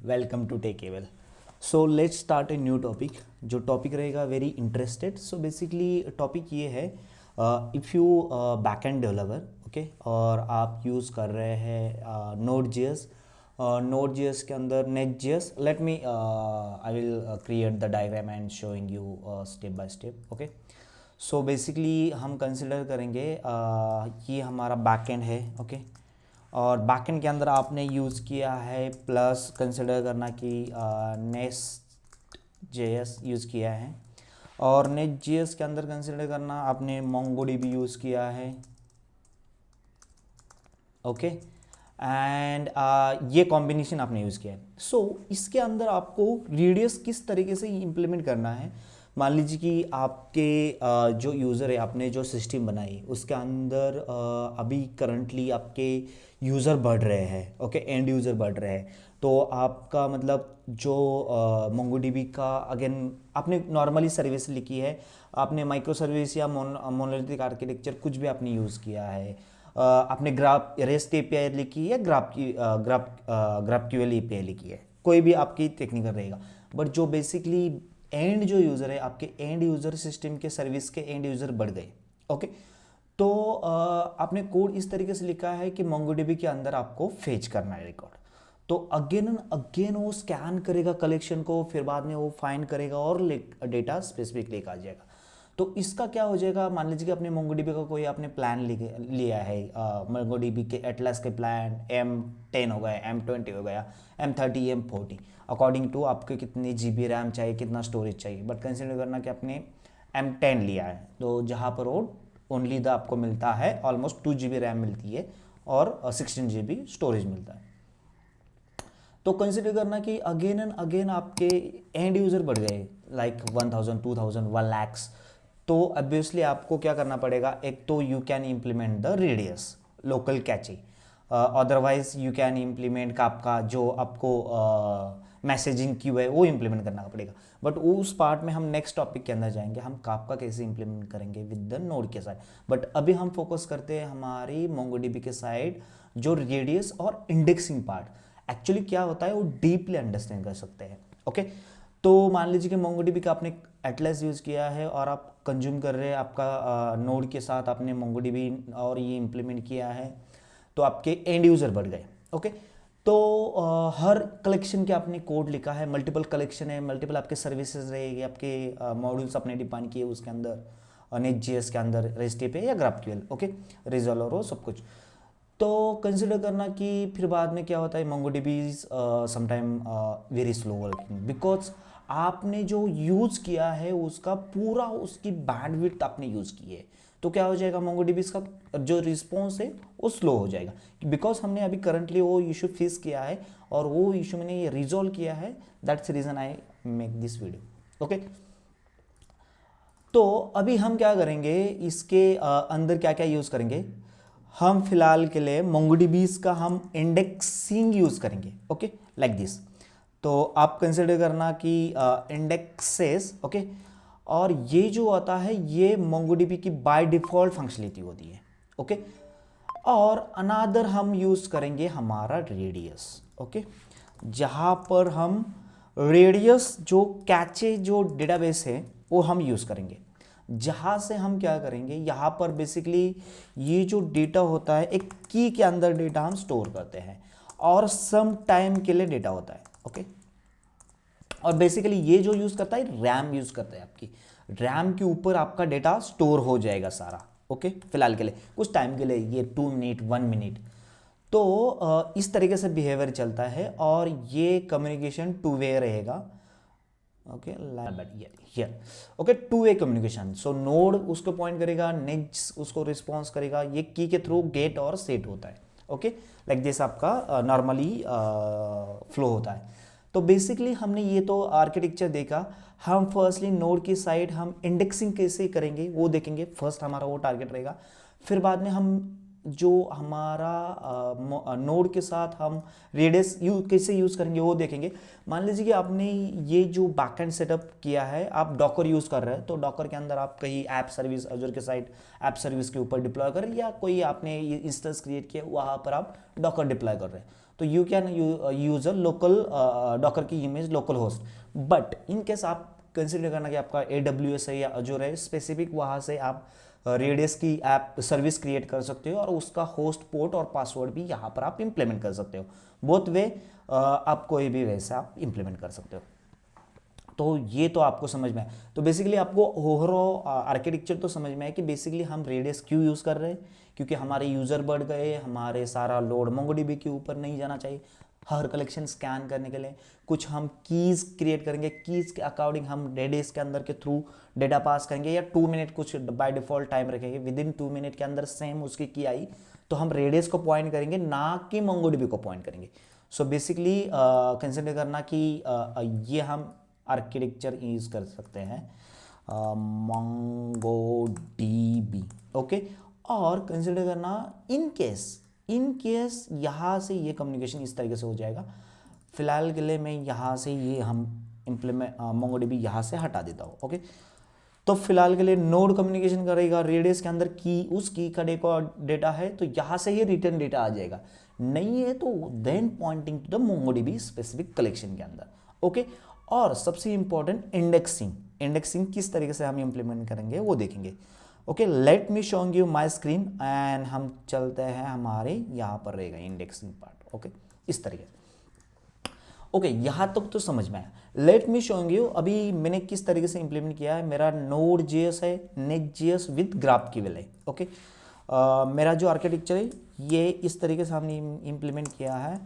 Welcome to Techable. So let's start a new topic. जो topic रहेगा very interested. So basically topic ये है, if you back end developer, okay, और आप use कर रहे हैं नोड जेएस। नोड जेएस के अंदर net JS, let me I will create the diagram and showing you step by step. Okay, so basically हम कंसिडर करेंगे ये हमारा बैकएंड है। ओके, और बैकएंड के अंदर आपने यूज़ किया है प्लस कंसिडर करना कि नेस्ट जेएस यूज़ किया है, और नेट जेएस के अंदर कंसिडर करना आपने मोंगोडीबी यूज़ किया है। ओके, एंड ये कॉम्बिनेशन आपने यूज़ किया है। सो इसके अंदर आपको रेडियस किस तरीके से इम्प्लीमेंट करना है। मान लीजिए कि आपके जो यूज़र है, आपने जो सिस्टम बनाई उसके अंदर अभी करंटली आपके यूज़र बढ़ रहे हैं। ओके, एंड यूज़र बढ़ रहे हैं, तो आपका मतलब जो मोंगोडीबी का अगेन आपने नॉर्मली सर्विस लिखी है, आपने माइक्रो सर्विस या मोनोलिथिक आर्किटेक्चर कुछ भी आपने यूज़ किया है, आपने ग्राफ रेस्ट एपीआई लिखी है, ग्राफ क्यूएल एपीआई लिखी है, कोई भी आपकी टेक्निकल रहेगा। बट जो बेसिकली एंड जो यूज़र है, आपके एंड यूज़र सिस्टम के सर्विस के एंड यूज़र बढ़ गए। ओके, तो आपने कोड इस तरीके से लिखा है कि मोंगोडीबी के अंदर आपको फेच करना है रिकॉर्ड। तो अगेन एंड अगेन वो स्कैन करेगा कलेक्शन को, फिर बाद में वो फाइंड करेगा और डेटा स्पेसिफिक लेकर आ जाएगा। तो इसका क्या हो जाएगा, मान लीजिए कि अपने मोंगोडीबी का कोई आपने प्लान लिया है, मोंगोडीबी के एटलस के प्लान M10 हो गया, M20 हो गया, M30, M40, अकॉर्डिंग टू आपके कितनी GB रैम चाहिए, कितना स्टोरेज चाहिए। बट कंसिडर करना कि आपने M10 लिया है, तो जहाँ पर वो ओनली द आपको मिलता है ऑलमोस्ट 2 GB रैम मिलती है और 16 GB स्टोरेज मिलता है। तो कंसिडर करना कि अगेन एंड अगेन आपके एंड यूज़र बढ़ गए, लाइक 1000, 2000, 1 lakhs। तो ऑब्वियसली आपको क्या करना पड़ेगा, एक तो you can implement the radius local cache, otherwise you can implement का आपका जो आपको मैसेजिंग क्यू है वो इम्प्लीमेंट करना पड़ेगा। बट उस पार्ट में हम नेक्स्ट टॉपिक के अंदर जाएंगे, हम काफका कैसे इम्प्लीमेंट करेंगे विद द नोड के साइड। बट अभी हम फोकस करते हैं हमारी मोंगोडीबी के साइड, जो रेडियस और इंडेक्सिंग पार्ट एक्चुअली क्या होता है वो डीपली अंडरस्टैंड कर सकते हैं। ओके, तो मान लीजिए कि मोंगोडीबी का आपने एटलस यूज़ किया है और आप कंज्यूम कर रहे हैं आपका नोड के साथ, आपने मोंगोडीबी और ये इम्प्लीमेंट किया है, तो आपके एंड यूज़र बढ़ गए। ओके, तो हर कलेक्शन के आपने कोड लिखा है, मल्टीपल कलेक्शन है, मल्टीपल आपके सर्विसेज रहेगी, आपके मॉड्यूल्स आपने डिफाइन किए उसके अंदर नेट जेएस के अंदर, रेस्ट एपीआई या ग्राफक्यूएल, ओके, रिजॉल्वर हो सब कुछ। तो कंसिडर करना कि फिर बाद में क्या होता है, MongoDB sometime very slow working, because आपने जो यूज़ किया है उसका पूरा उसकी बैंडविड्थ आपने यूज़ की है। तो क्या हो जाएगा, मोंगोडीबी का जो रिस्पॉन्स है वो स्लो हो जाएगा, बिकॉज हमने अभी करंटली वो इशू फेस किया है और वो इशू मैंने ये रिजॉल्व किया है। That's reason I make this video. Okay, तो अभी हम क्या करेंगे, इसके अंदर क्या क्या यूज़ करेंगे। हम फिलहाल के लिए मोंगोडीबीज का हम इंडेक्सिंग यूज़ करेंगे। Okay, like this. तो आप कंसिडर करना कि इंडेक्सेस, ओके, और ये जो आता है ये मोंगोडीबी की बाय डिफॉल्ट फंक्शनलिटी होती है। ओके, और अनादर हम यूज़ करेंगे हमारा रेडियस। ओके, जहाँ पर हम रेडियस जो कैचे जो डेटाबेस है वो हम यूज़ करेंगे, जहाँ से हम क्या करेंगे, यहाँ पर बेसिकली ये जो डेटा होता है एक की के अंदर डेटा हम स्टोर करते हैं और सम टाइम के लिए डेटा होता है। ओके, और बेसिकली ये जो यूज़ करता है रैम यूज़ करता है, आपकी रैम के ऊपर आपका डेटा स्टोर हो जाएगा सारा। ओके, फिलहाल के लिए कुछ टाइम के लिए, ये 2 मिनट 1 मिनट। तो इस तरीके से बिहेवियर चलता है और ये कम्युनिकेशन 2 वे रहेगा। Okay, here okay, 2 way communication. So node उसको पॉइंट करेगा, नेक्स्ट उसको रिस्पॉन्स करेगा, ये की के थ्रू गेट और सेट होता है। ओके, लाइक दिस आपका नॉर्मली फ्लो होता है। तो बेसिकली हमने ये तो आर्किटेक्चर देखा। हम फर्स्टली नोड की साइड हम इंडेक्सिंग कैसे करेंगे वो देखेंगे, फर्स्ट हमारा वो टारगेट रहेगा। फिर बाद में हम जो हमारा नोड के साथ हम रेडियस कैसे यूज़ करेंगे वो देखेंगे। मान लीजिए कि आपने ये जो बैकएंड सेटअप किया है, आप डॉकर यूज़ कर रहे हैं, तो डॉकर के अंदर आप कहीं ऐप सर्विस अजूर के साइड ऐप सर्विस के ऊपर डिप्लॉय कर, या कोई आपने ये इंस्टेंस क्रिएट किया वहाँ पर आप डॉकर डिप्लॉय कर रहे हैं। तो you can use a local Docker की image local host. But in case आप कंसिडर करना कि आपका AWS है या अजूर है, स्पेसिफिक वहाँ से आप रेडियस की ऐप सर्विस क्रिएट कर सकते हो और उसका होस्ट पोर्ट और पासवर्ड भी यहाँ पर आप इंप्लीमेंट कर सकते हो। बोथ वे आप कोई भी वैसे आप इंप्लीमेंट कर सकते हो। तो ये तो आपको समझ में है। तो बेसिकली आपको ओवरऑल आर्किटेक्चर तो समझ में है कि बेसिकली हम रेडियस क्यों यूज़ कर रहे हैं, क्योंकि हमारे यूज़र बढ़ गए, हमारे सारा लोड मोंगोडीबी के ऊपर नहीं जाना चाहिए हर कलेक्शन स्कैन करने के लिए। कुछ हम कीज़ क्रिएट करेंगे, कीज़ के अकॉर्डिंग हम रेडियस के अंदर के थ्रू डेटा पास करेंगे, या 2 मिनट कुछ बाय डिफ़ॉल्ट टाइम रखेंगे, विद इन 2 मिनट के अंदर सेम उसकी की आई तो हम रेडियस को पॉइंट करेंगे, ना कि मोंगोडीबी को पॉइंट करेंगे। सो बेसिकली कंसिडर करना कि ये हम आर्किटेक्चर यूज कर सकते हैं MongoDB, ओके। और कंसिडर करना इन केस यहाँ से ये कम्युनिकेशन इस तरीके से हो जाएगा। फिलहाल के लिए मैं यहाँ से ये हम इम्प्लीमेंट MongoDB यहाँ से हटा देता हूँ, ओके। तो फिलहाल के लिए नोड कम्युनिकेशन करेगा रेडियस के अंदर, की उस की का डेटा है तो यहाँ से ही रिटर्न डेटा आ जाएगा, नहीं है तो then pointing to the MongoDB specific collection के अंदर, ओके। और सबसे इंपॉर्टेंट इंडेक्सिंग किस तरीके से हम इंप्लीमेंट करेंगे वो देखेंगे, okay. Let me showing you my screen and हम चलते हैं, हमारे यहाँ पर रहेगा इंडेक्सिंग पार्ट, ओके, इस तरीके से, ओके। यहाँ तक तो समझ में आया। लेट मी शोइंग यू अभी मैंने किस तरीके से इंप्लीमेंट किया है। मेरा Node.js है, Next.js विद GraphQL है, ओके। मेरा जो आर्किटेक्चर है ये इस तरीके से हमने इंप्लीमेंट किया है,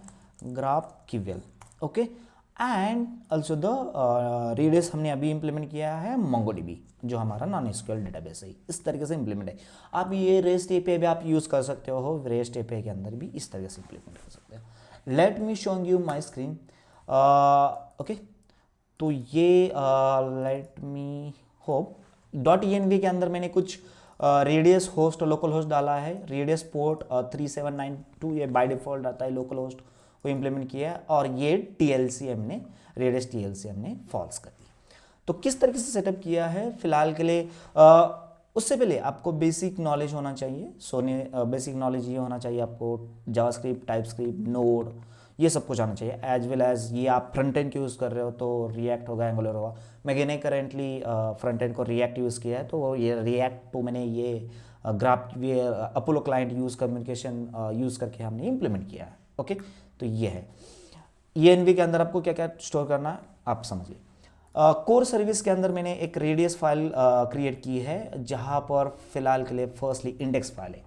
GraphQL, okay. And also the radius हमने अभी इंप्लीमेंट किया है MongoDB, जो हमारा NoSQL डेटाबेस है, इस तरीके से इंप्लीमेंट है। आप ये REST API भी आप यूज़ कर सकते हो, REST API के अंदर भी इस तरीके से इंप्लीमेंट कर सकते हो। Let me showing you my screen, okay. तो ये लेट मी होप .env के अंदर मैंने कुछ रेडियस होस्ट और लोकल होस्ट डाला है। रेडियस पोर्ट 3792 ये बाय डिफॉल्ट आता है, लोकल होस्ट को इम्प्लीमेंट किया है, और ये TLC हमने रेडियस TLC हमने फॉल्स कर दी। तो किस तरीके से सेटअप किया है फिलहाल के लिए, उससे पहले आपको बेसिक नॉलेज होना चाहिए। बेसिक नॉलेज ये होना चाहिए आपको जावास्क्रिप्ट, टाइपस्क्रिप्ट, नोड, ये सब कुछ आना चाहिए, एज वेल एज ये आप फ्रंट एंड यूज़ कर रहे हो तो रिएक्ट होगा, एंगुलर होगा। मैंने करेंटली फ्रंट एंड को रिएक्ट यूज़ किया है, तो ये रिएक्ट तो मैंने ये Apollo client use communication use करके हमने इम्प्लीमेंट किया है, ओके। तो ये है ENV के अंदर आपको क्या क्या स्टोर करना है आप समझिए। कोर सर्विस के अंदर मैंने एक रेडियस फाइल क्रिएट की है, जहाँ पर फिलहाल के लिए फर्स्टली इंडेक्स फाइल है।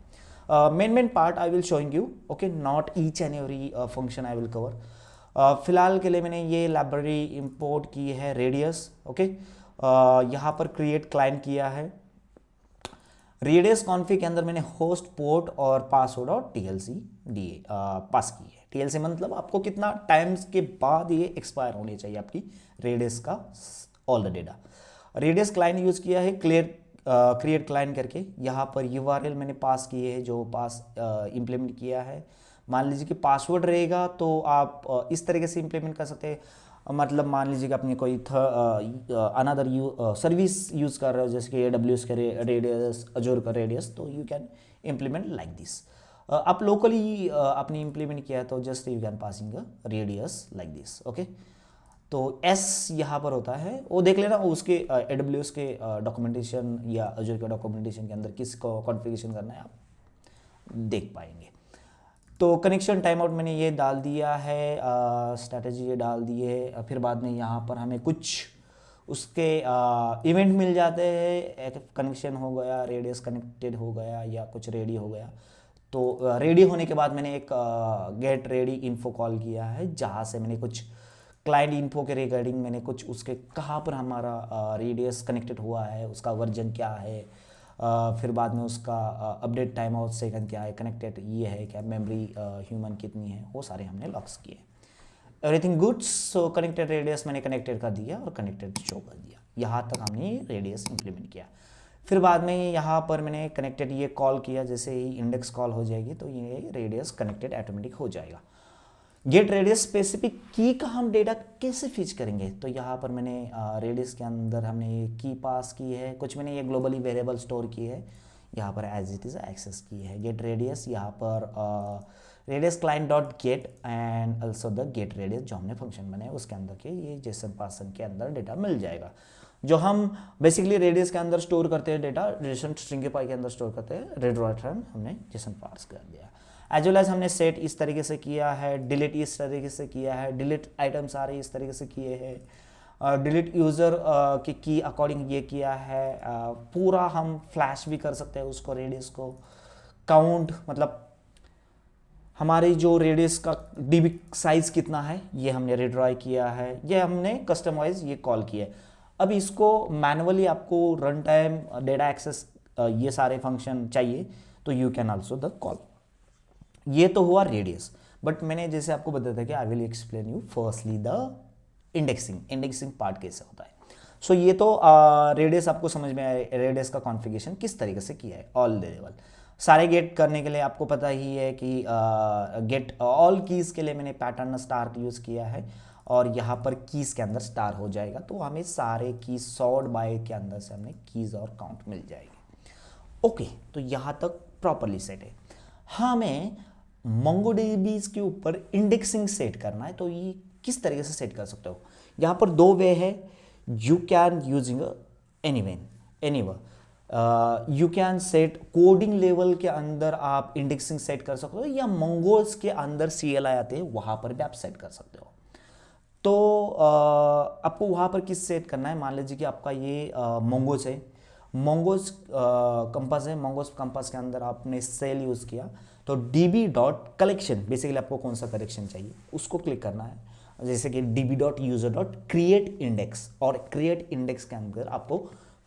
Main part I will showing you, okay, not each and every function I will cover. फिलहाल के लिए मैंने ये लाइब्रेरी इंपोर्ट की है रेडियस, ओके। यहाँ पर क्रिएट क्लाइंट किया है। रेडियस कॉन्फ़िग के अंदर मैंने होस्ट, पोर्ट और पासवर्ड और TLC दिए पास की है। TLC मतलब आपको कितना टाइम्स के बाद ये एक्सपायर होनी चाहिए आपकी रेडियस का all the data. Radius client use किया है, क्रिएट क्लाइंट करके। यहाँ पर URL मैंने पास किए है, जो पास इम्प्लीमेंट किया है। मान लीजिए कि पासवर्ड रहेगा तो आप इस तरीके से इम्प्लीमेंट कर सकते हैं, मतलब मान लीजिए कि अपनी कोई अनदर सर्विस यूज़ कर रहे हो, जैसे कि AWS का रेडियस, अजूर का रेडियस, तो you can implement like this. आप लोकली आपने इम्प्लीमेंट किया तो just you can passing radius like this, okay. तो S यहाँ पर होता है, वो देख लेना उसके AWS के डॉक्यूमेंटेशन या अजूर के डॉक्यूमेंटेशन के अंदर किसको कॉन्फ़िगरेशन करना है आप देख पाएंगे। तो कनेक्शन टाइम आउट मैंने ये डाल दिया है, स्ट्रैटेजी ये डाल दी है। फिर बाद में यहाँ पर हमें कुछ उसके इवेंट मिल जाते हैं, एक कनेक्शन हो गया, रेडियस कनेक्टेड हो गया या कुछ रेडी हो गया। तो रेडी होने के बाद मैंने एक गेट रेडी इन्फो कॉल किया है, जहाँ से मैंने कुछ क्लाइंट इन्फो के रिगार्डिंग मैंने कुछ उसके कहाँ पर हमारा रेडियस कनेक्टेड हुआ है, उसका वर्जन क्या है, फिर बाद में उसका अपडेट टाइम आउट सेकंड क्या है, कनेक्टेड ये है क्या, मेमोरी ह्यूमन कितनी है, वो सारे हमने लॉक्स किए। Everything good. सो कनेक्टेड रेडियस मैंने कनेक्टेड कर दिया और कनेक्टेड शो कर दिया। यहाँ तक हमने रेडियस इंप्लीमेंट किया। फिर बाद में यहाँ पर मैंने कनेक्टेड ये कॉल किया, जैसे ही इंडेक्स कॉल हो जाएगी तो ये रेडियस कनेक्टेड ऑटोमेटिक हो जाएगा। गेट रेडियस स्पेसिफिक की का हम डेटा कैसे फीच करेंगे, तो यहाँ पर मैंने रेडियस के अंदर हमने ये की पास की है, कुछ मैंने ये ग्लोबली वेरिएबल स्टोर की है, यहाँ पर एज इट इज़ एक्सेस की है। गेट रेडियस यहाँ पर radius client dot get and also the get radius जो हमने फंक्शन बनाया उसके अंदर के ये जेसन पार्सन के अंदर डेटा मिल जाएगा, जो हम बेसिकली रेडियस के अंदर स्टोर करते हैं डेटा, जेसन स्ट्रिंग के पाई के अंदर स्टोर करते हैं, रेड हमने जेसन पार्स कर दिया। एज वेल एज हमने सेट इस तरीके से किया है, डिलीट इस तरीके से किया है, डिलीट आइटम सारे इस तरीके से किए हैं, डिलीट यूज़र के की अकॉर्डिंग ये किया है, पूरा हम फ्लैश भी कर सकते हैं उसको, रेडियस को काउंट मतलब हमारी जो रेडियस का डीबी साइज़ कितना है ये हमने रिड्रॉय किया है, ये हमने कस्टमाइज ये कॉल किया है। अब इसको मैनुअली आपको रन टाइम डेटा एक्सेस ये सारे फंक्शन चाहिए तो you can also the call. ये तो हुआ रेडियस, बट मैंने जैसे आपको बताया था कि I will explain you firstly the indexing part कैसे होता है। सो ये तो रेडियस आपको समझ में आया, रेडियस का कॉन्फ़िगरेशन किस तरीके से किया है ऑल लेवल। सारे गेट करने के लिए आपको पता ही है कि गेट ऑल कीज़ के लिए मैंने पैटर्न स्टार यूज़ किया है और यहाँ पर कीज़ के अंदर स्टार हो जाएगा, तो हमें सारे कीज़ सॉर्ट बाय के अंदर से हमें कीज़ और काउंट मिल जाएगी। ओके, तो यहाँ तक प्रॉपरली सेट है। हमें मोंगोडीबी के ऊपर इंडेक्सिंग सेट करना है, तो ये किस तरीके से सेट कर सकते हो? यहाँ पर दो वे है, you can using anyway you can set coding level के अंदर आप इंडेक्सिंग सेट कर सकते हो, या मंगोज के अंदर CLI आते हैं वहाँ पर भी आप सेट कर सकते हो। तो आपको वहाँ पर किस सेट करना है, मान लीजिए कि आपका ये मोंगोज है, मोंगोज कंपास है, मोंगोज कंपास के अंदर आपने सेल यूज़ किया, तो db.collection बेसिकली आपको कौन सा कलेक्शन चाहिए उसको क्लिक करना है, जैसे कि db.user.create_index, और क्रिएट इंडेक्स के अंदर आपको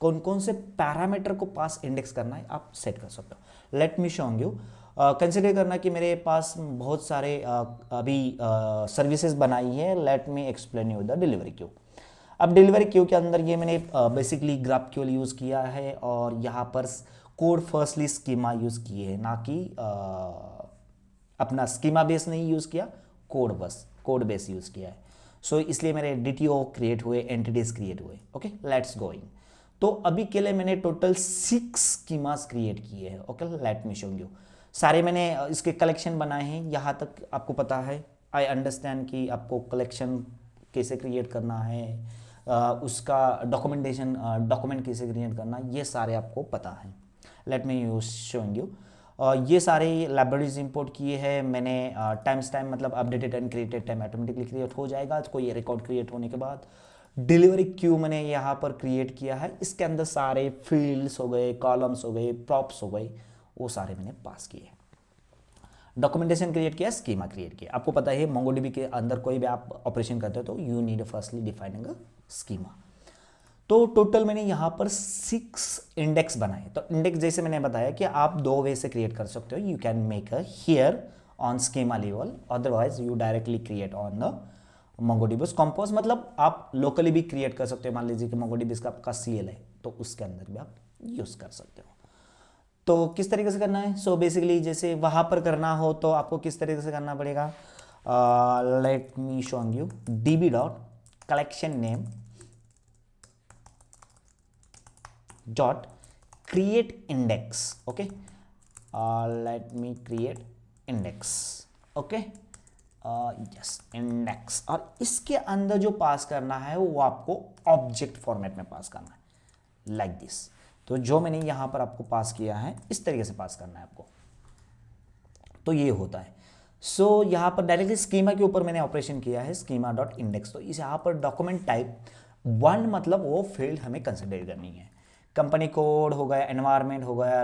कौन कौन से पैरामीटर को पास इंडेक्स करना है आप सेट कर सकते हो। Let me show you, consider करना कि मेरे पास बहुत सारे अभी सर्विसेज बनाई है, let me explain you the delivery Q. अब डिलीवरी क्यू के अंदर ये मैंने बेसिकली GraphQL यूज़ किया है और यहाँ पर कोड फर्स्टली स्कीमा यूज़ किए हैं, ना कि अपना स्कीमा बेस नहीं यूज़ किया, कोड बेस यूज़ किया है। सो इसलिए मेरे DTO क्रिएट हुए, एंटिटीज क्रिएट हुए। Okay, let's going. तो अभी के लिए मैंने टोटल 6 स्कीमास क्रिएट किए हैं। Okay, let me show you. सारे मैंने इसके कलेक्शन बनाए हैं, यहाँ तक आपको पता है, आई अंडरस्टैंड कि आपको कलेक्शन कैसे क्रिएट करना है, उसका डॉक्यूमेंट कैसे क्रिएट करना, ये सारे आपको पता है। Let me use showing you. ये सारे लाइब्रेरीज इंपोर्ट किए हैं मैंने, टाइम मतलब updated and created time automatically create हो जाएगा कोई रिकॉर्ड क्रिएट होने के बाद। डिलीवरी क्यू मैंने यहाँ पर क्रिएट किया है, इसके अंदर सारे फील्ड्स हो गए, कॉलम्स हो गए, प्रॉप्स हो गए, वो सारे मैंने पास किए। डॉक्यूमेंटेशन क्रिएट किया, स्कीमा क्रिएट किया। आपको पता है मोंगोडीबी के अंदर कोई भी आप ऑपरेशन करते हो तो you need firstly defining a schema. तो टोटल मैंने यहाँ पर 6 इंडेक्स बनाए। तो इंडेक्स जैसे मैंने बताया कि आप 2 वे से क्रिएट कर सकते हो, you can make a here on schema level, otherwise you directly create on the MongoDB compose, मतलब आप लोकली भी क्रिएट कर सकते हो। मान लीजिए कि मोंगोडीबी का आपका CL है तो उसके अंदर भी आप यूज़ कर सकते हो। तो किस तरीके से करना है? सो बेसिकली जैसे वहाँ पर करना हो तो आपको किस तरीके से करना पड़ेगा, let me show you, db.collection_name dot create index. Okay, let me create index. Okay, yes, index, और इसके अंदर जो पास करना है वो आपको ऑब्जेक्ट फॉर्मेट में पास करना है, लाइक दिस। तो जो मैंने यहाँ पर आपको पास किया है इस तरीके से पास करना है आपको, तो ये होता है। सो यहाँ पर डायरेक्टली स्कीमा के ऊपर मैंने ऑपरेशन किया है, schema.index। तो इस यहाँ पर डॉक्यूमेंट टाइप 1 मतलब वो फील्ड हमें कंसिडर करनी है, कंपनी कोड हो गया, एनवायरनमेंट हो गया,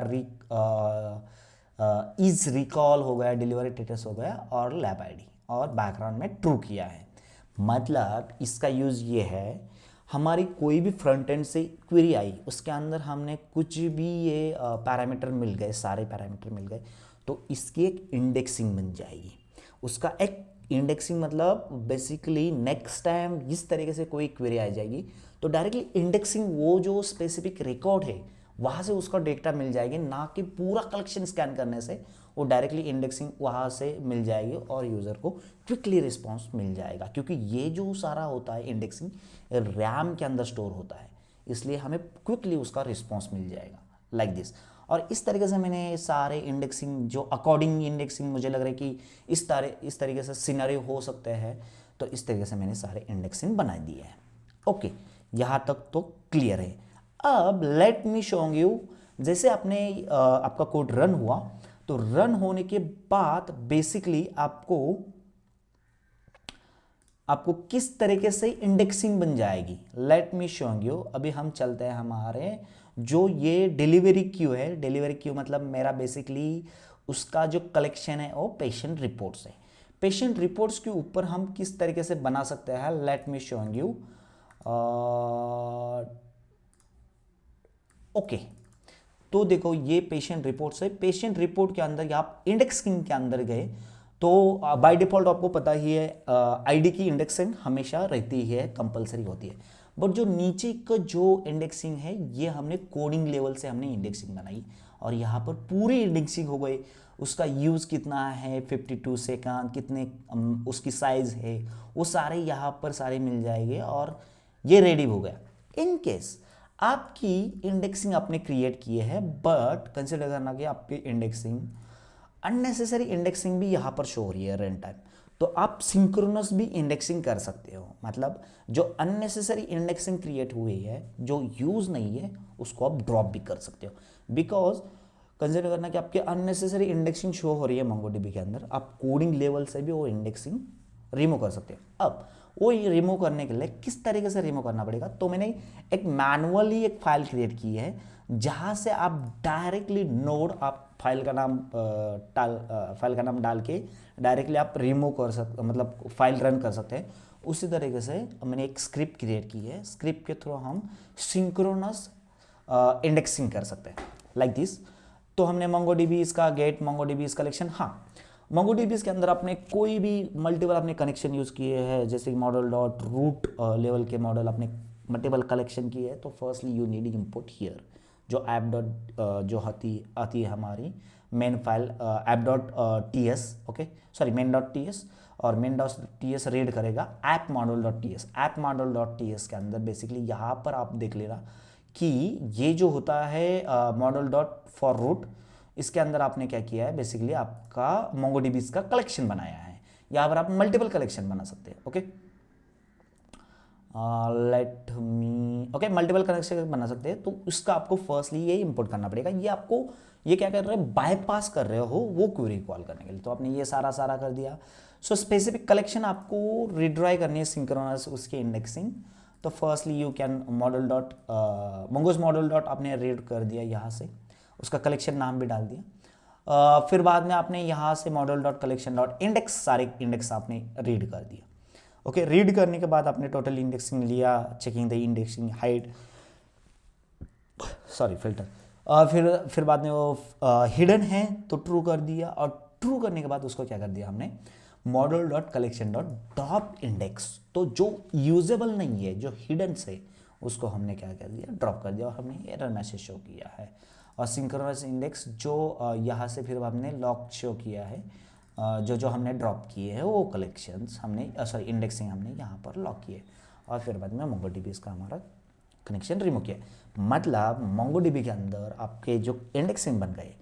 इज रिकॉल हो गया, डिलीवरी स्टेटस हो गया, और लैब आईडी, और बैकग्राउंड में ट्रू किया है। मतलब इसका यूज़ ये है, हमारी कोई भी फ्रंट एंड से क्वेरी आई, उसके अंदर हमने कुछ भी ये पैरामीटर मिल गए, सारे पैरामीटर मिल गए, तो इसकी एक इंडेक्सिंग बन जाएगी। उसका एक इंडेक्सिंग मतलब बेसिकली नेक्स्ट टाइम इस तरीके से कोई क्वेरी आ जाएगी तो डायरेक्टली इंडेक्सिंग, वो जो स्पेसिफिक रिकॉर्ड है वहाँ से उसका डेटा मिल जाएगी, ना कि पूरा कलेक्शन स्कैन करने से। वो डायरेक्टली इंडेक्सिंग वहाँ से मिल जाएगी और यूज़र को क्विकली रिस्पॉन्स मिल जाएगा, क्योंकि ये जो सारा होता है इंडेक्सिंग रैम के अंदर स्टोर होता है, इसलिए हमें क्विकली उसका रिस्पॉन्स मिल जाएगा, लाइक दिस। और इस तरीके से मैंने सारे इंडेक्सिंग जो अकॉर्डिंग इंडेक्सिंग मुझे लग रहा है कि इस तरीके से सिनेरियो हो सकते हैं, तो इस तरीके से मैंने सारे इंडेक्सिंग बना दिए हैं। ओके, यहाँ तक तो क्लियर है। अब लेट मी शो यू, जैसे आपने आपका कोड रन हुआ, तो रन होने के बाद बेसिकली आपको किस तरीके से इंडेक्सिंग बन जाएगी, लेट मी शो यू। अभी हम चलते हैं हमारे जो ये डिलीवरी क्यू है, डिलीवरी क्यू मतलब मेरा बेसिकली उसका जो कलेक्शन है वो पेशेंट रिपोर्ट्स है। पेशेंट रिपोर्ट्स के ऊपर हम किस तरीके से बना सकते हैं, let me show you. Okay, तो देखो ये पेशेंट रिपोर्ट्स है। पेशेंट रिपोर्ट के अंदर आप इंडेक्सिंग के अंदर गए तो बाय डिफॉल्ट आपको पता ही है आईडी की इंडेक्सिंग हमेशा रहती है, कंपलसरी होती है। बट जो नीचे का जो इंडेक्सिंग है ये हमने कोडिंग लेवल से हमने इंडेक्सिंग बनाई, और यहाँ पर पूरी इंडेक्सिंग हो गई। उसका यूज़ कितना है 52 सेकंड, कितने उसकी साइज़ है, वो सारे यहाँ पर सारे मिल जाएंगे और ये रेडी हो गया। इन केस आपकी इंडेक्सिंग आपने क्रिएट की है, बट कंसिडर करना कि आपकी इंडेक्सिंग अननेसेसरी इंडेक्सिंग भी यहाँ पर शो हो रही है रन टाइम, तो आप सिंक्रोनस भी इंडेक्सिंग कर सकते हो। मतलब जो अननेसेसरी इंडेक्सिंग क्रिएट हुई है, जो यूज़ नहीं है, उसको आप ड्रॉप भी कर सकते हो। बिकॉज कंसिडर करना कि आपके अननेसेसरी इंडेक्सिंग शो हो रही है MongoDB के अंदर, आप कोडिंग लेवल से भी वो इंडेक्सिंग रिमूव कर सकते हो। अब वो रिमूव करने के लिए किस तरीके से रिमूव करना पड़ेगा, तो मैंने एक मैनुअली एक फाइल क्रिएट की है जहाँ से आप डायरेक्टली नोड, आप फाइल का नाम डाल के डायरेक्टली आप रिमूव कर सकते, मतलब फाइल रन कर सकते हैं। उसी तरीके से मैंने एक स्क्रिप्ट क्रिएट की है, स्क्रिप्ट के थ्रू हम सिंक्रोनस इंडेक्सिंग कर सकते हैं लाइक दिस। तो हमने MongoDB इसका गेट, MongoDB इस कलेक्शन, हाँ MongoDB के अंदर आपने कोई भी मल्टीपल आपने कनेक्शन यूज़ किए हैं, जैसे मॉडल डॉट रूट लेवल के मॉडल आपने मल्टीपल कलेक्शन किए हैं, तो firstly you need import here जो ऐप डॉट जो आती है हमारी main file app dot T S, okay sorry main dot T S, और main dot T S read करेगा app model dot T S. App model dot T S के अंदर basically यहाँ पर आप देख लेना कि ये जो होता है मॉडल डॉट फॉर रूट, इसके अंदर आपने क्या किया है, बेसिकली आपका MongoDB का कलेक्शन बनाया है। यहाँ पर आप मल्टीपल कलेक्शन बना सकते हैं। Okay, let me, okay multiple connection बना सकते हैं। तो उसका आपको फर्स्टली ये इंपोर्ट करना पड़ेगा। ये आपको ये क्या कर रहे हो, बाईपास कर रहे हो वो क्वेरी कॉल करने के लिए। तो आपने ये सारा कर दिया। सो स्पेसिफिक कलेक्शन आपको रिड्राई करनी है सिंक्रोनस उसकी इंडेक्सिंग। तो firstly you can model dot Mongoose model dot आपने रीड कर दिया, यहाँ से उसका कलेक्शन नाम भी डाल दिया। फिर बाद में आपने यहाँ से model dot collection dot index, सारे इंडेक्स आपने रीड कर दिया। ओके, रीड करने के बाद आपने टोटल इंडेक्सिंग लिया, checking the indexing hide, sorry filter. फिर बाद में वो हिडन है तो ट्रू कर दिया, और ट्रू करने के बाद उसको क्या कर दिया हमने, model dot collection dot drop index. तो जो यूजेबल नहीं है, जो हिडन से, उसको हमने क्या कर दिया, ड्रॉप कर दिया, और हमने एरर मैसेज शो किया है। और सिंक्रोनस इंडेक्स जो यहाँ से फिर हमने लॉक शो किया है, जो हमने ड्रॉप किए हैं वो कलेक्शंस हमने सॉरी इंडेक्सिंग हमने यहाँ पर लॉक किए, और फिर बाद में MongoDB इसका हमारा कनेक्शन रिमूव किया। मतलब MongoDB के अंदर आपके जो इंडेक्सिंग बन गए,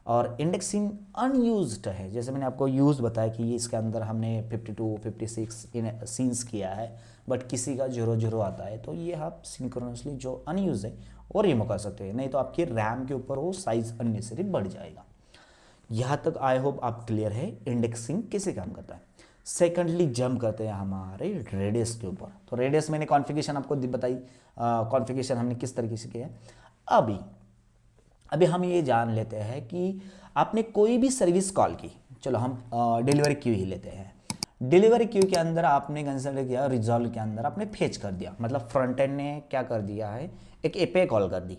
और इंडेक्सिंग अनयूज्ड है, जैसे मैंने आपको यूज़ बताया कि इसके अंदर हमने 52 56 सीन्स किया है, बट किसी का 0 आता है, तो ये आप सिंक्रोनसली जो अनयूज है वो रिमूव कर सकते हैं। नहीं तो आपकी रैम के ऊपर वो साइज अननेसेसरी बढ़ जाएगा। यहाँ तक आई होप आप क्लियर है इंडेक्सिंग कैसे काम करता है। सेकेंडली जंप करते हैं हमारे रेडियस के ऊपर। तो रेडियस मैंने कॉन्फ़िगरेशन आपको बताई, कॉन्फ़िगरेशन हमने किस तरीके से किया है। अभी हम ये जान लेते हैं कि आपने कोई भी सर्विस कॉल की, चलो हम डिलीवरी क्यू ही लेते हैं। डिलीवरी क्यू के अंदर आपने कंसिडर किया, रिजॉल्व के अंदर आपने फेच कर दिया, मतलब फ्रंट एंड ने क्या कर दिया है, एक एपीआई कॉल कर दी,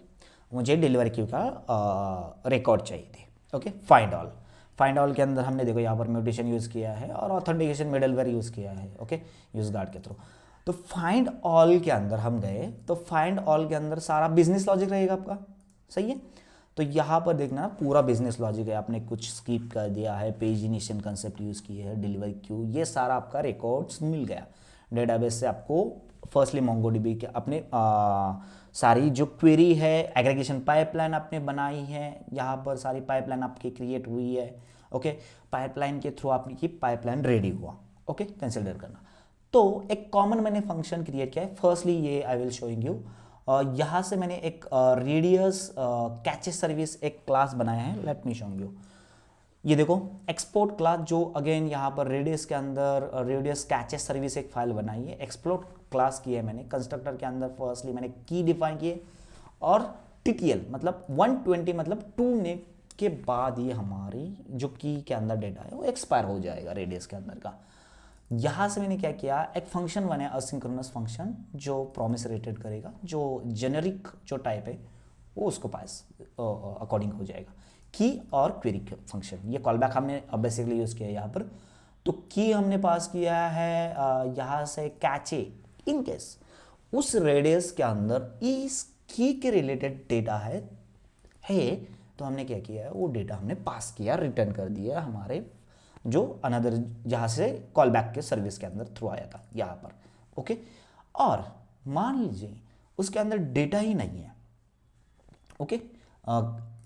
मुझे डिलीवरी क्यू का रिकॉर्ड चाहिए थे। ओके, फाइंड ऑल के अंदर हमने देखो यहाँ पर म्यूटेशन यूज़ किया है और ऑथेंटिकेशन मिडलवेयर यूज़ किया है। ओके, यूज गार्ड के थ्रू। तो फाइंड ऑल के अंदर हम गए, तो फाइंड ऑल के अंदर सारा बिजनेस लॉजिक रहेगा आपका, सही है। तो यहाँ पर देखना पूरा बिजनेस लॉजिक है, आपने कुछ स्किप कर दिया है, पेज इनिशियल कंसेप्ट यूज़ किए है, डिलीवरी क्यू, ये सारा आपका रिकॉर्ड्स मिल गया। डेटाबेस से आपको फर्स्टली मोंगोडीबी के अपने सारी जो क्वेरी है, एग्रीगेशन पाइपलाइन आपने बनाई है, यहाँ पर सारी पाइपलाइन आपकी क्रिएट हुई है। ओके, पाइपलाइन के थ्रू आपकी पाइपलाइन रेडी हुआ। ओके, कंसिडर करना। तो एक कॉमन मैंने फंक्शन क्रिएट किया है। फर्स्टली ये आई विल शोइंग यू, यहाँ से मैंने एक रेडियस कैचे सर्विस एक क्लास बनाया है। Let me showing you. ये देखो एक्सपोर्ट क्लास, जो अगेन यहाँ पर रेडियस के अंदर रेडियस कैचेस सर्विस एक फाइल बनाई है, एक्सपोर्ट क्लास की है मैंने। कंस्ट्रक्टर के अंदर फर्स्टली मैंने की डिफाइन किए और टीटीएल मतलब 120 मतलब 2 ने के बाद ये हमारी जो की के अंदर डेटा है वो एक्सपायर हो जाएगा रेडियस के अंदर का। यहाँ से मैंने क्या किया, एक फंक्शन बनाया असिंक्रोनस फंक्शन जो प्रॉमिस रेटेड करेगा, जो जेनरिक जो टाइप है वो उसको पास अकॉर्डिंग हो जाएगा। की और क्वेरी फंक्शन, ये कॉलबैक हमने बेसिकली यूज़ किया है यहाँ पर। तो की हमने पास किया है यहाँ से कैचे, इन केस उस रेडियस के अंदर इस की के रिलेटेड डेटा है तो हमने क्या किया है, वो डेटा हमने पास किया, रिटर्न कर दिया हमारे जो अनदर जहाँ से कॉलबैक के सर्विस के अंदर थ्रू आया था यहाँ पर। ओके, और मान लीजिए उसके अंदर डेटा ही नहीं है, ओके,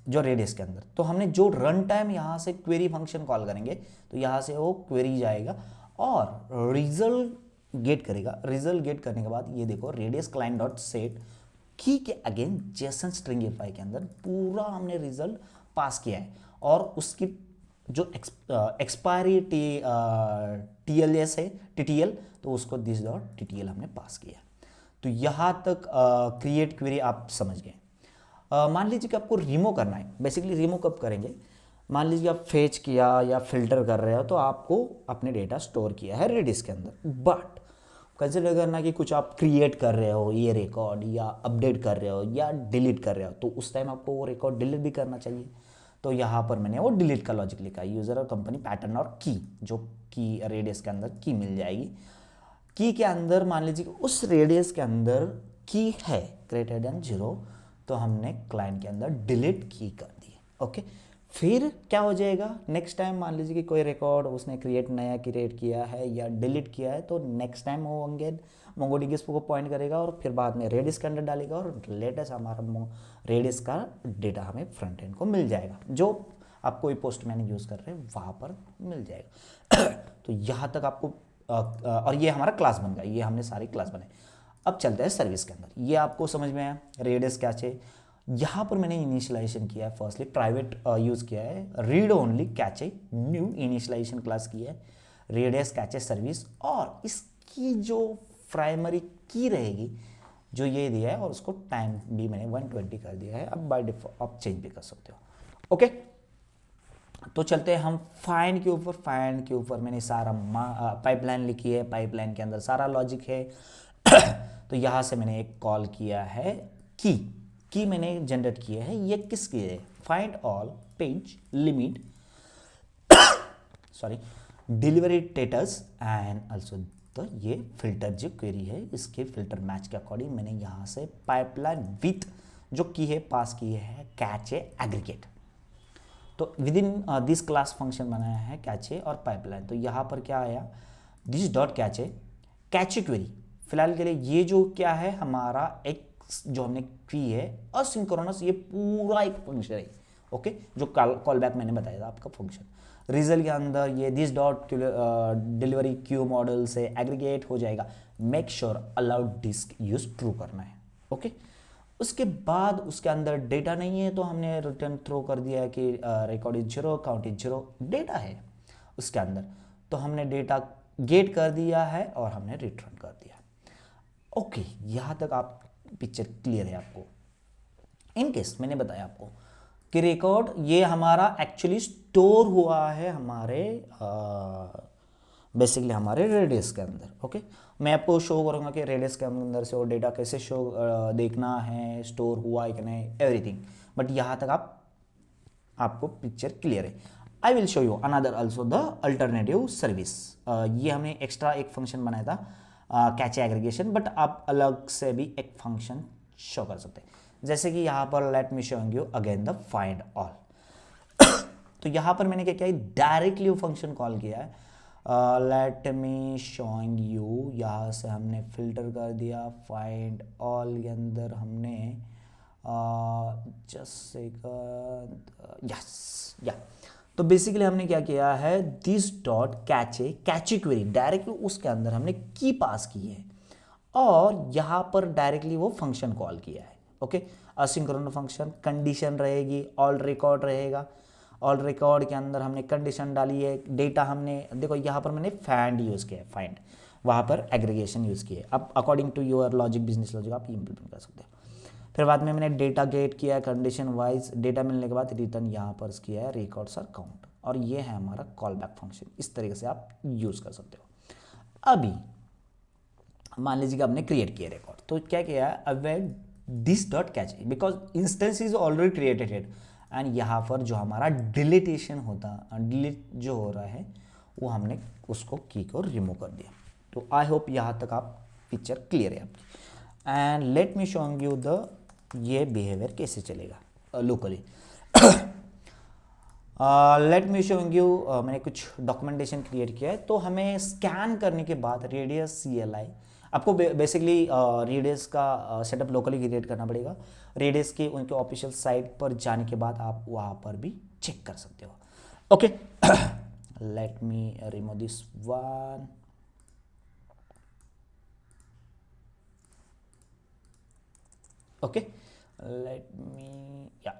जो रेडियस के अंदर, तो हमने जो रन टाइम यहाँ से क्वेरी फंक्शन कॉल करेंगे तो यहाँ से वो क्वेरी जाएगा और रिजल्ट गेट करेगा। रिजल्ट गेट करने के बाद ये देखो रेडियस क्लाइंट डॉट सेट की के अगेन जेसन स्ट्रिंगिफाई के अंदर पूरा हमने रिजल्ट पास किया है और उसकी जो एक्सपायरी टीएलएस है टीटीएल, तो उसको दिस डॉट टीटीएल हमने पास किया। तो यहाँ तक क्रिएट क्वेरी आप समझ गए। मान लीजिए कि आपको रिमूव करना है। बेसिकली रिमूव कब करेंगे, मान लीजिए आप फेच किया या फिल्टर कर रहे हो तो आपको अपने डेटा स्टोर किया है रेडियस के अंदर, बट कंसिडर करना कि कुछ आप क्रिएट कर रहे हो ये रिकॉर्ड या अपडेट कर रहे हो या डिलीट कर रहे हो, तो उस टाइम आपको वो रिकॉर्ड डिलीट भी करना चाहिए। तो यहाँ पर मैंने वो डिलीट का लॉजिक लिखा है, यूज़र और कंपनी पैटर्न और की, जो की रेडियस के अंदर की मिल जाएगी। की के अंदर मान लीजिए कि उस रेडियस के अंदर की है ग्रेटर देन 0, तो हमने क्लाइंट के अंदर डिलीट की कर दी। ओके, फिर क्या हो जाएगा, नेक्स्ट टाइम मान लीजिए कि कोई रिकॉर्ड उसने नया क्रिएट किया है या डिलीट किया है, तो नेक्स्ट टाइम वो अगेन मोंगोडीबी को पॉइंट करेगा और फिर बाद में रेडियस के अंदर डालेगा और लेटेस्ट हमारा रेडियस का डेटा हमें फ्रंट एंड को मिल जाएगा, जो आप कोई पोस्ट मैंने यूज़ कर रहे हैं वहाँ पर मिल जाएगा। तो यहाँ तक आपको और ये हमारा क्लास बन गया, ये हमने सारी क्लास बनाई। अब चलते हैं सर्विस के अंदर, ये आपको समझ में आया रेडियस क्या चाहिए। यहाँ पर मैंने इनिशियलाइजेशन किया है, फर्स्टली प्राइवेट यूज़ किया है read only cache, new initialization class की है रेडियस कैचे सर्विस, और इसकी जो प्राइमरी की रहेगी जो ये दिया है और उसको टाइम भी मैंने 120 कर दिया है। अब बाय डिफॉल्ट आप चेंज भी कर सकते हो। ओके, तो चलते हैं हम फाइंड के ऊपर। फाइंड के ऊपर मैंने सारा पाइपलाइन लिखी है, पाइपलाइन के अंदर सारा लॉजिक है। तो यहाँ से मैंने एक कॉल किया है की मैंने जनरेट किया है, ये किसकी है, find all page limit sorry delivery status and also तो ये फिल्टर जो क्वेरी है इसके फिल्टर मैच के अकॉर्डिंग मैंने यहाँ से पाइपलाइन विथ जो की है पास की है कैचे एग्रीगेट। तो with in this class function बनाया है कैचे और पाइपलाइन। तो यहाँ पर क्या आया, दिस डॉट कैचे क्वेरी। फिलहाल के लिए ये जो क्या है हमारा एक जो हमने की है असिंक्रोनस, ये पूरा एक फंक्शन है। ओके, जो कॉल बैक मैंने बताया था आपका फंक्शन, रिजल्ट के अंदर ये this dot delivery queue model से एग्रीगेट हो जाएगा। Make sure allowed disk use true करना है। ओके, उसके बाद उसके अंदर डेटा नहीं है तो हमने रिटर्न थ्रो कर दिया है कि record is 0, count is 0, data है उसके अंदर, तो हमने डेटा गेट कर दिया है और हमने रिटर्न कर दिया। ओके, यहाँ तक आप पिक्चर क्लियर है आपको। इन केस मैंने बताया आपको कि रिकॉर्ड ये हमारा एक्चुअली स्टोर हुआ है हमारे बेसिकली हमारे रेडियस के अंदर। ओके, मैं आपको शो करूँगा कि रेडियस के अंदर से वो डेटा कैसे शो देखना है, स्टोर हुआ है कि नहीं, एवरीथिंग। बट यहाँ तक आपको पिक्चर क्लियर है। I will show you another also the alternative service. ये हमने एक्स्ट्रा एक फंक्शन बनाया था कैचे एग्रीगेशन, बट आप अलग से भी एक फंक्शन शो कर सकते हैं। जैसे कि यहाँ पर let me showing you again the find all. तो यहाँ पर मैंने क्या किया है, डायरेक्टली वो फंक्शन कॉल किया है लेट मी शोइंग यू, यहाँ से हमने फिल्टर कर दिया, फाइंड ऑल के अंदर हमने जस्ट सेकंड, यस या। तो बेसिकली हमने क्या किया है, this dot cache query directly उसके अंदर हमने की पास की है और यहाँ पर डायरेक्टली वो फंक्शन कॉल किया है। ओके, असिंक्रोनस फंक्शन, कंडीशन रहेगी, ऑल रिकॉर्ड रहेगा, ऑल रिकॉर्ड के अंदर हमने कंडीशन डाली है, डेटा हमने देखो यहाँ पर मैंने फाइंड यूज़ किया है, फाइंड, वहाँ पर एग्रीगेशन यूज़ किया है। अब according to your logic, business logic आप इंप्लीमेंट कर सकते हो। फिर बाद में मैंने डेटा गेट किया है, कंडीशन वाइज डेटा मिलने के बाद रिटर्न यहाँ पर किया है रिकॉर्ड्स और काउंट, और ये है हमारा कॉल बैक फंक्शन। इस तरीके से आप यूज़ कर सकते हो। अभी मान लीजिए कि आपने क्रिएट किया रिकॉर्ड, तो क्या किया है, avoid this dot catch because instance is already created and यहाँ पर जो हमारा डिलीटेशन होता, डिलीट जो हो रहा है वो हमने उसको की को रिमूव कर दिया। तो आई होप यहाँ तक आप पिक्चर क्लियर है आपकी। And let me showing you the ये बिहेवियर कैसे चलेगा locally. Let me showing you, मैंने कुछ डॉक्यूमेंटेशन क्रिएट किया है। तो हमें स्कैन करने के बाद रेडियस CLI, आपको बेसिकली रेडियस का सेटअप लोकली क्रिएट करना पड़ेगा। रेडियस के उनके ऑफिशियल साइट पर जाने के बाद आप वहाँ पर भी चेक कर सकते हो। Okay, let me remove this one. Okay, let me या,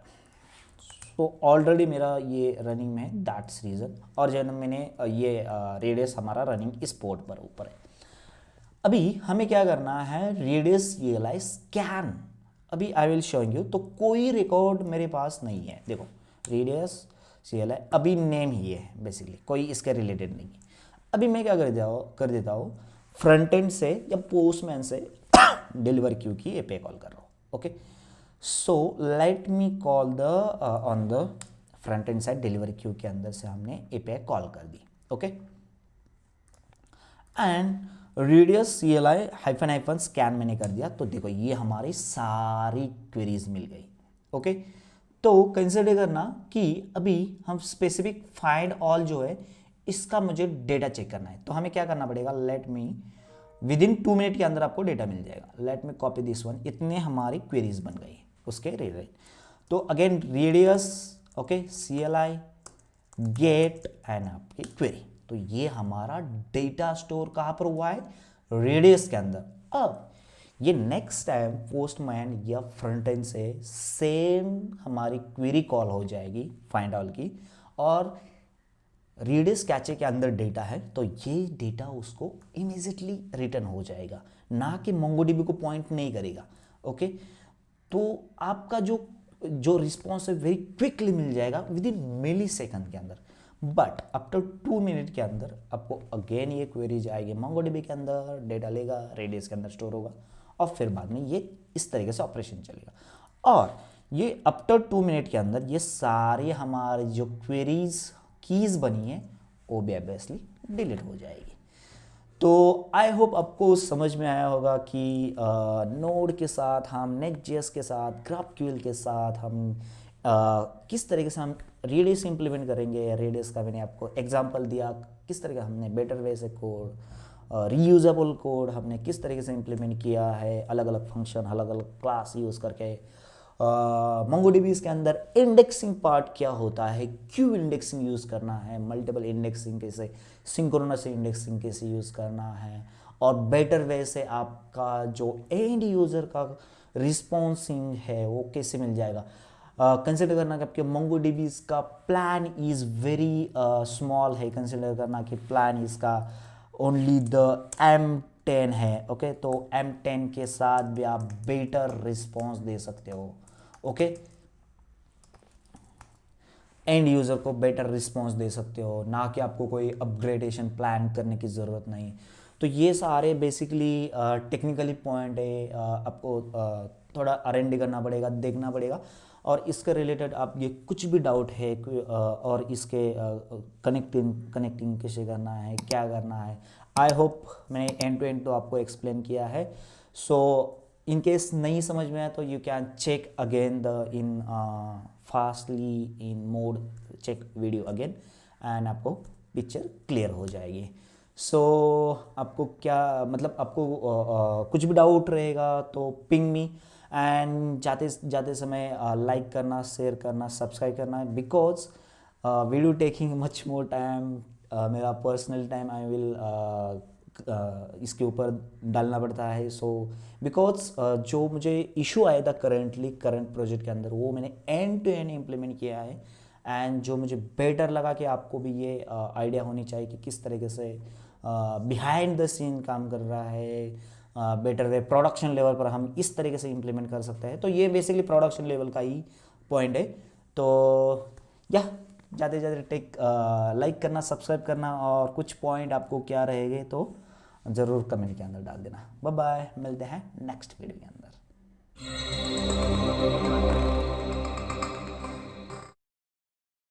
तो ऑलरेडी मेरा ये रनिंग में है, दैट्स रीज़न। और जो मैंने ये रेडियस हमारा रनिंग इस पोर्ट पर ऊपर है। अभी हमें क्या करना है, रेडियस CLI स्कैन, अभी आई विल शोइंग यू। तो कोई रिकॉर्ड मेरे पास नहीं है, देखो रेडियस CLI अभी नेम ही है बेसिकली, कोई इसके रिलेटेड नहीं है। अभी मैं क्या कर देता हूँ फ्रंट एंड से या पोस्टमैन से डिलीवर क्यू की API कॉल कर रहा हूँ। Okay, so let me call the on the front end side delivery queue के अंदर से हमने API कॉल कर दी। Okay, and Redis CLI hyphen scan मैंने कर दिया। तो देखो ये हमारी सारी क्वेरीज मिल गई। ओके, तो कंसिडर करना कि अभी हम स्पेसिफिक फाइंड ऑल जो है इसका मुझे डेटा चेक करना है। तो हमें क्या करना पड़ेगा, let me with in 2 minute के अंदर आपको डेटा मिल जाएगा। Let me copy this one, इतने हमारी क्वेरीज बन गई उसके रेडियस। तो again radius, okay, CLI get and आपकी क्वेरी। तो ये हमारा डेटा स्टोर कहाँ पर हुआ है, रेडियस के अंदर। अब ये नेक्स्ट टाइम पोस्टमैन या फ्रंट एंड से सेम हमारी क्वेरी कॉल हो जाएगी फाइंड ऑल की, और रेडियस कैचे के अंदर डेटा है तो ये डेटा उसको इमीडिएटली रिटर्न हो जाएगा, ना कि मोंगोडीबी को पॉइंट नहीं करेगा। ओके, तो आपका जो रिस्पॉन्स है वेरी क्विकली मिल जाएगा विद इन मिली सेकंड के अंदर। बट आफ्टर 2 मिनट के अंदर आपको अगेन ये क्वेरी जाएगी मोंगोडीबी के अंदर, डेटा लेगा, रेडियस के अंदर स्टोर होगा, और फिर बाद में ये इस तरीके से ऑपरेशन चलेगा। और ये आफ्टर 2 मिनट के अंदर ये सारे हमारे जो क्वेरीज कीज बनी है वो भी ऑब्वियसली डिलीट हो जाएगी। तो आई होप आपको समझ में आया होगा कि नोड के साथ हम नेक्स्ट.js के साथ GraphQL के साथ हम किस तरीके से हम रेडियस इंप्लीमेंट करेंगे। रेडियस का मैंने आपको एग्जांपल दिया, किस तरीके हमने बेटर वे से कोड, रीयूजेबल कोड हमने किस तरीके से इंप्लीमेंट किया है, अलग अलग फंक्शन, अलग अलग क्लास यूज़ करके। मोंगोडीबी के अंदर इंडेक्सिंग पार्ट क्या होता है, क्यों इंडेक्सिंग यूज़ करना है, मल्टीपल इंडेक्सिंग कैसे, सिंक्रोनस इंडेक्सिंग कैसे यूज़ करना है, और बेटर वे से आपका जो एंड यूज़र का रिस्पॉन्सिंग है वो कैसे मिल जाएगा। कंसिडर करना कि आपके मोंगोडीबी का प्लान इज़ वेरी स्मॉल है, कंसिडर करना कि प्लान इसका ओनली द M10 है। ओके, तो M10 के साथ भी आप बेटर रिस्पॉन्स दे सकते हो। ओके, एंड यूज़र को बेटर रिस्पॉन्स दे सकते हो, ना कि आपको कोई अपग्रेडेशन प्लान करने की ज़रूरत नहीं। तो ये सारे बेसिकली टेक्निकली पॉइंट है, आपको थोड़ा R&D करना पड़ेगा, देखना पड़ेगा। और इसके रिलेटेड आप ये कुछ भी डाउट है और इसके कनेक्टिंग कैसे करना है, क्या करना है, आई होप मैंने एंड टू एंड तो आपको एक्सप्लेन किया है। सो इन केस नहीं समझ में आया तो you can check again the fastly in mode check video again, and आपको पिक्चर क्लियर हो जाएगी। सो आपको क्या मतलब आपको कुछ भी डाउट रहेगा तो पिंग मी, एंड जाते जाते समय लाइक करना, शेयर करना, सब्सक्राइब करना, because video taking much more time, मेरा पर्सनल टाइम आई विल इसके ऊपर डालना पड़ता है। सो बिकॉज जो मुझे इशू आया था करंट प्रोजेक्ट के अंदर, वो मैंने एंड टू एंड इम्प्लीमेंट किया है, एंड जो मुझे बेटर लगा कि आपको भी ये आइडिया होनी चाहिए कि किस तरीके से बिहाइंड द सीन काम कर रहा है, बेटर वे प्रोडक्शन लेवल पर हम इस तरीके से इम्प्लीमेंट कर सकते हैं। तो ये बेसिकली प्रोडक्शन लेवल का ही पॉइंट है। तो या जाते जाते टेक लाइक करना, सब्सक्राइब करना, और कुछ पॉइंट आपको क्या रहेंगे तो ज़रूर कमेंट के अंदर डाल देना। बाय बाय, मिलते हैं नेक्स्ट वीडियो के अंदर।